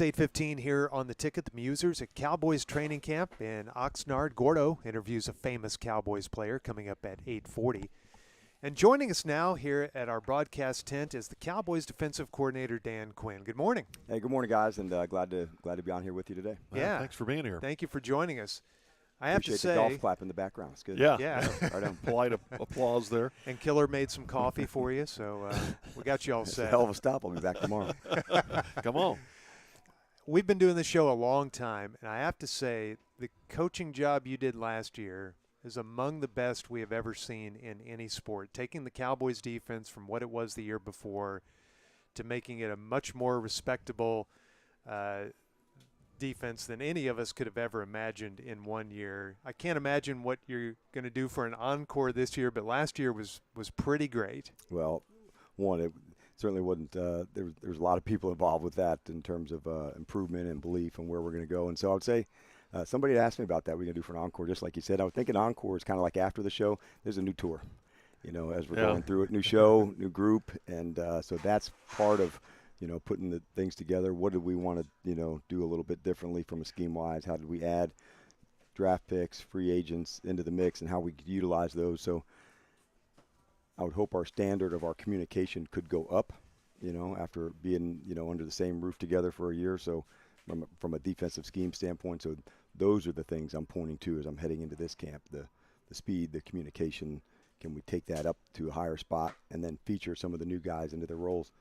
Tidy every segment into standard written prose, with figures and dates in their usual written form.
It's 8:15 here on the ticket. The Musers at Cowboys Training Camp in Oxnard. Gordo interviews a famous Cowboys player coming up at 8:40. And joining us now here at our broadcast tent is the Cowboys defensive coordinator, Dan Quinn. Good morning. Hey, good morning, guys, and glad to be on here with you today. Yeah. Thanks for being here. Thank you for joining us. I have Appreciate to say, the golf clap in the background. It's good. Yeah. Right on. Polite applause there. And Killer made some coffee for you, so we got you all It's set. a hell of a stop. I'll be back tomorrow. Come on. We've been doing this show a long time, and I have to say the coaching job you did last year is among the best we have ever seen in any sport, taking the Cowboys defense from what it was the year before to making it a much more respectable defense than any of us could have ever imagined in 1 year. I can't imagine what you're going to do for an encore this year, but last year was pretty great. Well, one, it certainly wasn't there was a lot of people involved with that in terms of improvement and belief and where we're going to go. And so I would say somebody had asked me about that we're going to do for an encore, just like you said. I was thinking encore is kind of like after the show, there's a new tour, as we're going through it, new show, new group. And so that's part of putting the things together. What did we want to, do a little bit differently from a scheme-wise? How did we add draft picks, free agents into the mix, and how we could utilize those? So I would hope our standard of our communication could go up, after being, under the same roof together for a year. So from a defensive scheme standpoint, so those are the things I'm pointing to as I'm heading into this camp, the speed, the communication. Can we take that up to a higher spot and then feature some of the new guys into their roles?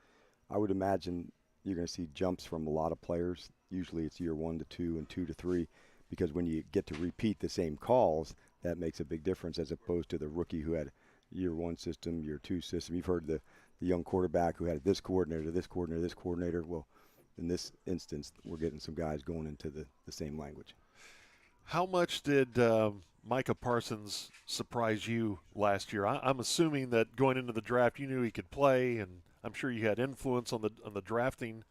I would imagine you're going to see jumps from a lot of players. Usually it's year 1 to 2 and 2 to 3, because when you get to repeat the same calls, that makes a big difference as opposed to the rookie who had year 1 system, year 2 system. You've heard the young quarterback who had this coordinator, this coordinator, this coordinator. Well, in this instance, we're getting some guys going into the same language. How much did Micah Parsons surprise you last year? I'm assuming that going into the draft, you knew he could play, and I'm sure you had influence on the drafting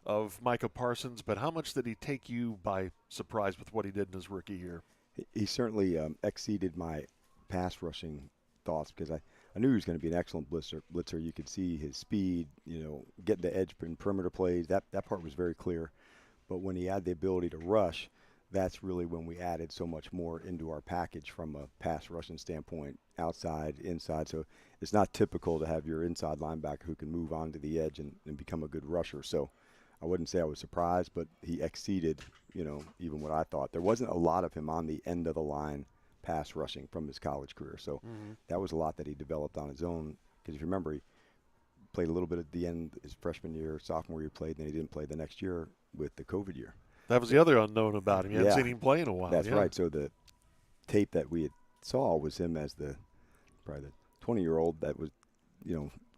of Micah Parsons, but how much did he take you by surprise with what he did in his rookie year? He certainly exceeded my pass rushing thoughts, because I knew he was going to be an excellent blitzer. You could see his speed, getting the edge in perimeter plays. That part was very clear. But when he had the ability to rush, that's really when we added so much more into our package from a pass rushing standpoint, outside, inside. So it's not typical to have your inside linebacker who can move onto the edge and become a good rusher. So I wouldn't say I was surprised, but he exceeded, even what I thought. There wasn't a lot of him on the end of the line pass rushing from his college career. So that was a lot that he developed on his own. Because if you remember, he played a little bit at the end his freshman year, sophomore year played, and then he didn't play the next year with the COVID year. That was the other unknown about him. You hadn't seen him play in a while. That's right. So the tape that we saw was him as probably the 20-year-old that was,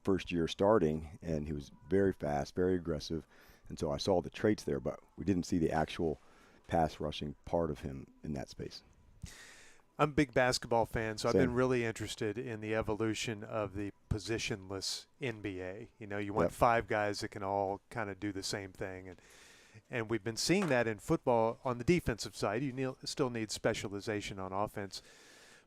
first year starting, and he was very fast, very aggressive. And so I saw the traits there, but we didn't see the actual pass rushing part of him in that space. I'm a big basketball fan, so Same. I've been really interested in the evolution of the positionless NBA. You want 5 guys that can all kind of do the same thing. And we've been seeing that in football on the defensive side. You still need specialization on offense.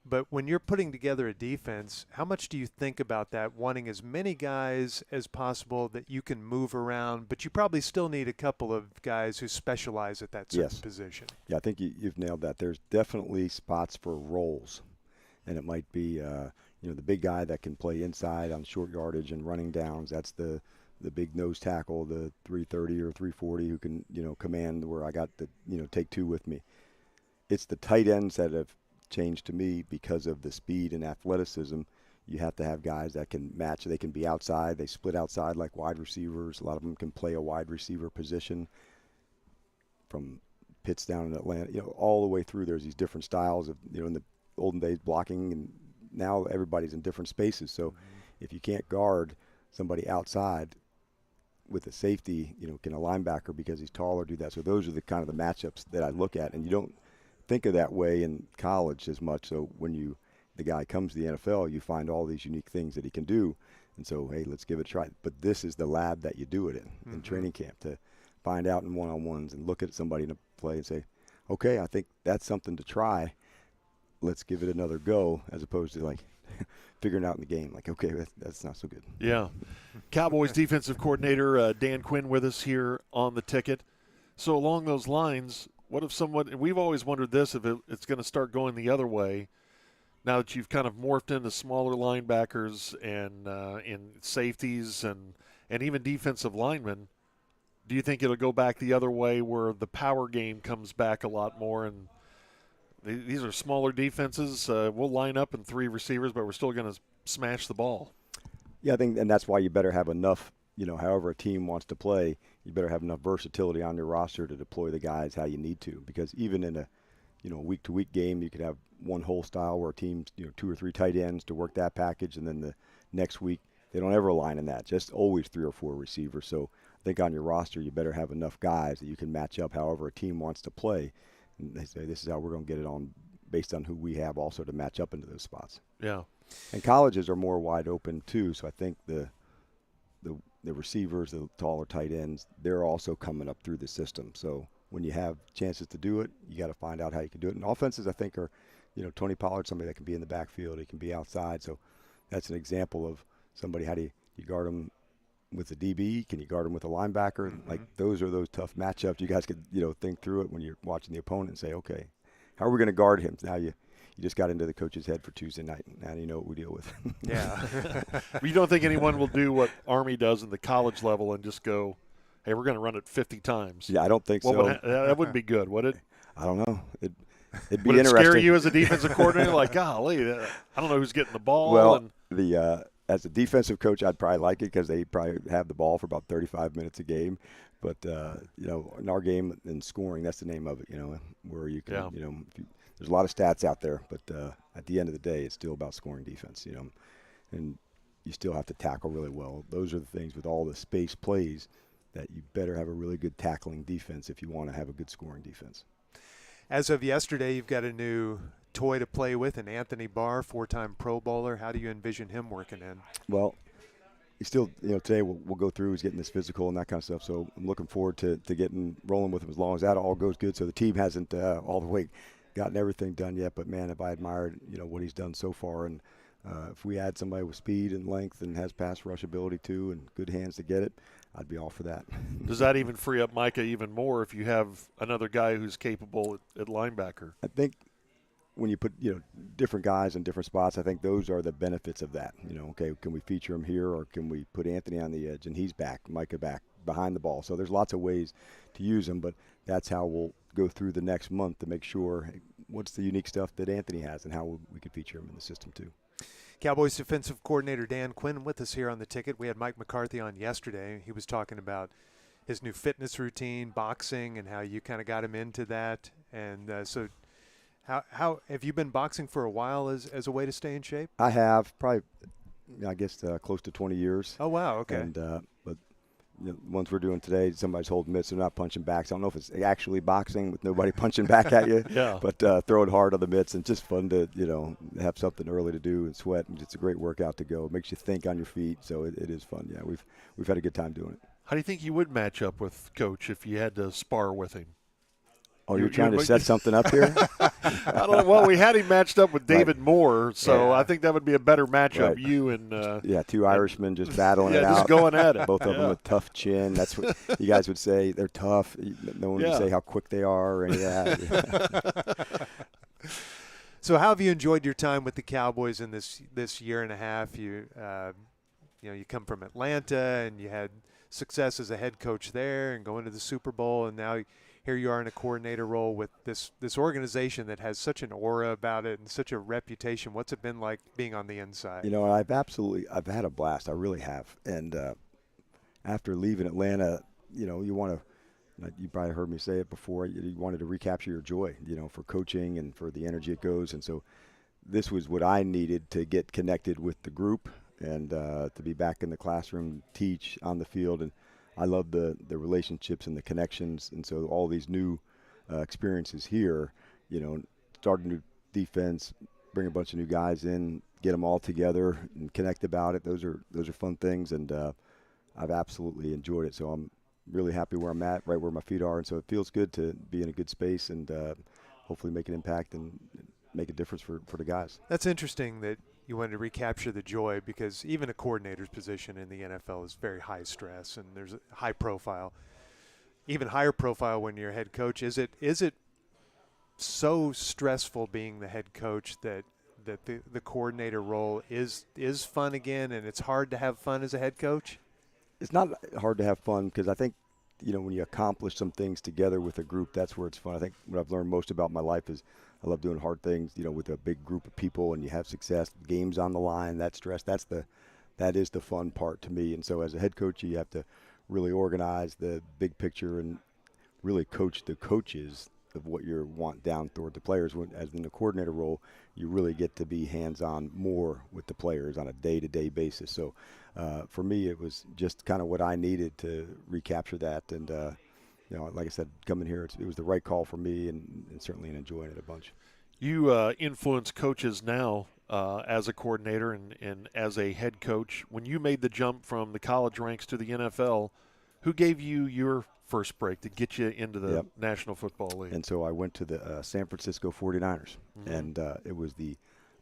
But when you're putting together a defense, how much do you think about that, wanting as many guys as possible that you can move around, but you probably still need a couple of guys who specialize at that certain position? Yeah, I think you've nailed that. There's definitely spots for roles, and it might be the big guy that can play inside on short yardage and running downs. That's the big nose tackle, the 330 or 340 who can command where I got the take 2 with me. It's the tight ends that have changed to me because of the speed and athleticism. You have to have guys that can match. They can be outside. They split outside like wide receivers. A lot of them can play a wide receiver position from Pitts down in Atlanta, all the way through. There's these different styles of, in the olden days blocking, and now everybody's in different spaces. So if you can't guard somebody outside with a safety, can a linebacker, because he's taller, do that? So those are the kind of the matchups that I look at, and you don't think of that way in college as much. So when the guy comes to the NFL, you find all these unique things that he can do. And so, hey, let's give it a try. But this is the lab that you do it in training camp, to find out in one-on-ones and look at somebody in a play and say, okay, I think that's something to try. Let's give it another go, as opposed to figuring out in the game, okay, that's not so good. Yeah. Cowboys defensive coordinator Dan Quinn with us here on the ticket. So along those lines, what if someone – we've always wondered this, if it's going to start going the other way now that you've kind of morphed into smaller linebackers and in safeties and even defensive linemen. Do you think it'll go back the other way where the power game comes back a lot more and these are smaller defenses? We'll line up in 3 receivers, but we're still going to smash the ball. Yeah, I think, and that's why you better have enough, however a team wants to play, you better have enough versatility on your roster to deploy the guys how you need to. Because even in a, week-to-week game, you could have one whole style where teams, 2 or 3 tight ends to work that package, and then the next week they don't ever align in that. Just always 3 or 4 receivers. So I think on your roster you better have enough guys that you can match up however a team wants to play. And they say this is how we're going to get it on based on who we have also to match up into those spots. Yeah. And colleges are more wide open too, so I think the receivers, the taller tight ends, they're also coming up through the system. So when you have chances to do it, you got to find out how you can do it. And offenses, I think, are, Tony Pollard, somebody that can be in the backfield, he can be outside. So that's an example of somebody. How do you guard him with a DB? Can you guard him with a linebacker? Mm-hmm. Like those are those tough matchups. You guys could think through it when you're watching the opponent and say, okay, how are we going to guard him? Now you just got into the coach's head for Tuesday night. Now you know what we deal with. Yeah. You don't think anyone will do what Army does in the college level and just go, hey, we're going to run it 50 times? Yeah, I don't think so. That wouldn't be good, would it? I don't know. It'd be would it interesting. scare you as a defensive coordinator? Like, golly, I don't know who's getting the ball. Well, as a defensive coach, I'd probably like it because they probably have the ball for about 35 minutes a game. But, in our game and scoring, that's the name of it, where you can, there's a lot of stats out there. But at the end of the day, it's still about scoring defense, and you still have to tackle really well. Those are the things with all the space plays that you better have a really good tackling defense if you want to have a good scoring defense. As of yesterday, you've got a new toy to play with, an Anthony Barr, 4-time Pro Bowler. How do you envision him working in? Well, he's still, today we'll go through. He's getting this physical and that kind of stuff. So I'm looking forward to getting rolling with him as long as that all goes good. So the team hasn't all the way gotten everything done yet. But, man, have I admired, what he's done so far. And if we add somebody with speed and length and has pass rush ability too and good hands to get it, I'd be all for that. Does that even free up Micah even more if you have another guy who's capable at linebacker? I think when you put, different guys in different spots, I think those are the benefits of that. Okay, can we feature him here or can we put Anthony on the edge and he's back, Micah back behind the ball. So there's lots of ways to use him, but that's how we'll go through the next month to make sure what's the unique stuff that Anthony has and how we could feature him in the system too. Cowboys defensive coordinator Dan Quinn with us here on the ticket. We had Mike McCarthy on yesterday. He was talking about his new fitness routine, boxing, and how you kind of got him into that. And so how have you been boxing for a while as a way to stay in shape? I have probably, I guess, close to 20 years. Oh, wow. Okay. And but ones we're doing today, somebody's holding mitts. They're not punching back. So I don't know if it's actually boxing with nobody punching back at you. Yeah. But throwing hard on the mitts and just fun to, have something early to do and sweat. And it's a great workout to go. It makes you think on your feet. So it is fun. Yeah, we've had a good time doing it. How do you think you would match up with Coach if you had to spar with him? Oh, you're trying to set something up here? I don't know. Well, we had him matched up with David Moore, so Yeah. I think that would be a better matchup. Right. You and yeah, 2 Irishmen just battling it out. just going at it. Both of them with tough chin. That's what you guys would say. They're tough. No one would say how quick they are or any of that. So how have you enjoyed your time with the Cowboys in this year and a half? You come from Atlanta and you had success as a head coach there and going to the Super Bowl, and now here you are in a coordinator role with this organization that has such an aura about it and such a reputation. What's it been like being on the inside? I've had a blast. I really have. And after leaving Atlanta, you want to, you probably heard me say it before, you wanted to recapture your joy, for coaching and for the energy it goes. And so this was what I needed to get connected with the group and to be back in the classroom, teach on the field. And I love the relationships and the connections, and so all these new experiences here, start a new defense, bring a bunch of new guys in, get them all together and connect about it. Those are fun things, and I've absolutely enjoyed it. So I'm really happy where I'm at, right where my feet are, and so it feels good to be in a good space and hopefully make an impact and make a difference for the guys. That's interesting that you wanted to recapture the joy, because even a coordinator's position in the NFL is very high stress and there's a high profile. even higher profile when you're a head coach. Is it so stressful being the head coach that the coordinator role is fun again, and it's hard to have fun as a head coach? It's not hard to have fun because I think, when you accomplish some things together with a group, that's where it's fun. I think what I've learned most about my life is I love doing hard things, with a big group of people, and you have success, games on the line, that stress, that is the fun part to me. And so as a head coach, you have to really organize the big picture and really coach the coaches of what you want down toward the players. As in the coordinator role, you really get to be hands-on more with the players on a day-to-day basis. So for me, it was just kind of what I needed to recapture that. And, like I said, coming here, it was the right call for me, and certainly enjoying it a bunch. You influence coaches now as a coordinator and as a head coach. When you made the jump from the college ranks to the NFL, who gave you your first break to get you into the National Football League? And so I went to the San Francisco 49ers, and it was the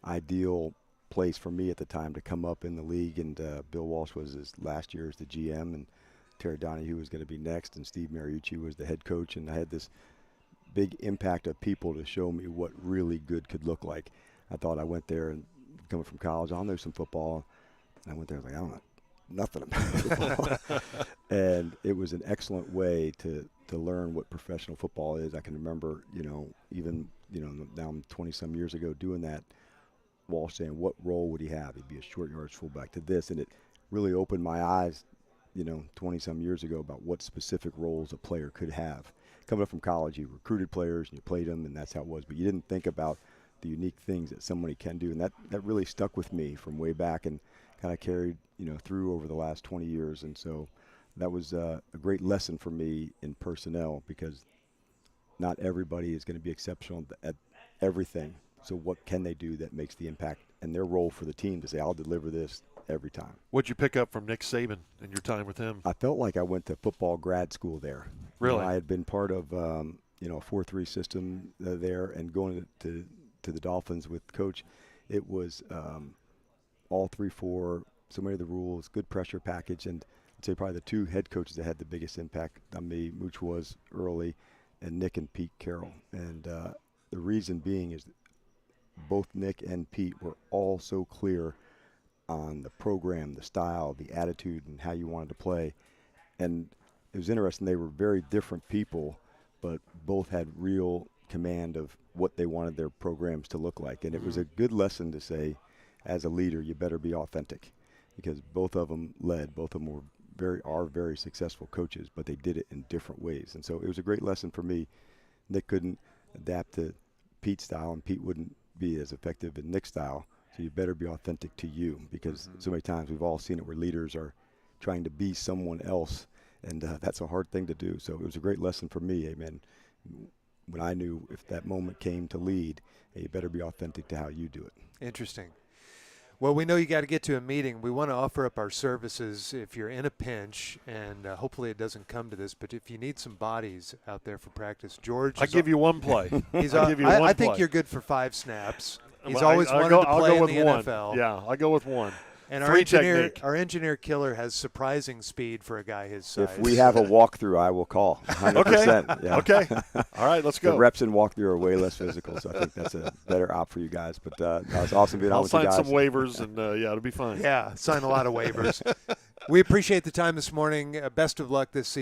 ideal place for me at the time to come up in the league. And Bill Walsh was his last year as the GM, and Terry Donahue was going to be next, and Steve Mariucci was the head coach. And I had this big impact of people to show me what really good could look like. I thought I went there, and coming from college, I'll know some football. And I went there, I was like, I don't know nothing about football. And it was an excellent way to learn what professional football is. I can remember, even, now I'm 20-some years ago doing that, Walsh saying, what role would he have? He'd be a short yardage fullback to this. And it really opened my eyes, 20-some years ago about what specific roles a player could have. Coming up from college, you recruited players and you played them, and that's how it was. But you didn't think about the unique things that somebody can do. And that really stuck with me from way back and kind of carried, through over the last 20 years. And so that was a great lesson for me in personnel, because not everybody is going to be exceptional at everything. So what can they do that makes the impact, and their role for the team to say, I'll deliver this every time. What'd you pick up from Nick Saban in your time with him? I felt like I went to football grad school there. Really? I had been part of, a 4-3 system there, and going to the Dolphins with Coach, it was all 3-4, so many of the rules, good pressure package, and I'd say probably the two head coaches that had the biggest impact on me, Mooch was early, and Nick and Pete Carroll. And the reason being is both Nick and Pete were all so clear on the program, the style, the attitude, and how you wanted to play. And it was interesting, they were very different people, but both had real command of what they wanted their programs to look like. And it was a good lesson to say, as a leader, you better be authentic, because both of them led. Both of them are very successful coaches, but they did it in different ways. And so it was a great lesson for me. Nick couldn't adapt to Pete's style, and Pete wouldn't be as effective in Nick's style. So you better be authentic to you, because so many times we've all seen it where leaders are trying to be someone else, and that's a hard thing to do. So it was a great lesson for me, amen. When I knew if that moment came to lead, you better be authentic to how you do it. Interesting. Well, we know you got to get to a meeting. We want to offer up our services if you're in a pinch, and hopefully it doesn't come to this, but if you need some bodies out there for practice, George. I'll give you one play. I think you're good for 5 snaps. He's always wanted to play in the NFL. Yeah, I'll go with one. And our engineer killer has surprising speed for a guy his size. If we have a walkthrough, I will call. 100%. Okay. Yeah. Okay. All right, let's go. The reps and walkthrough are way less physical, so I think that's a better op for you guys. But it's awesome being on with you guys. I'll sign some waivers, and it'll be fine. Yeah, sign a lot of waivers. We appreciate the time this morning. Best of luck this season.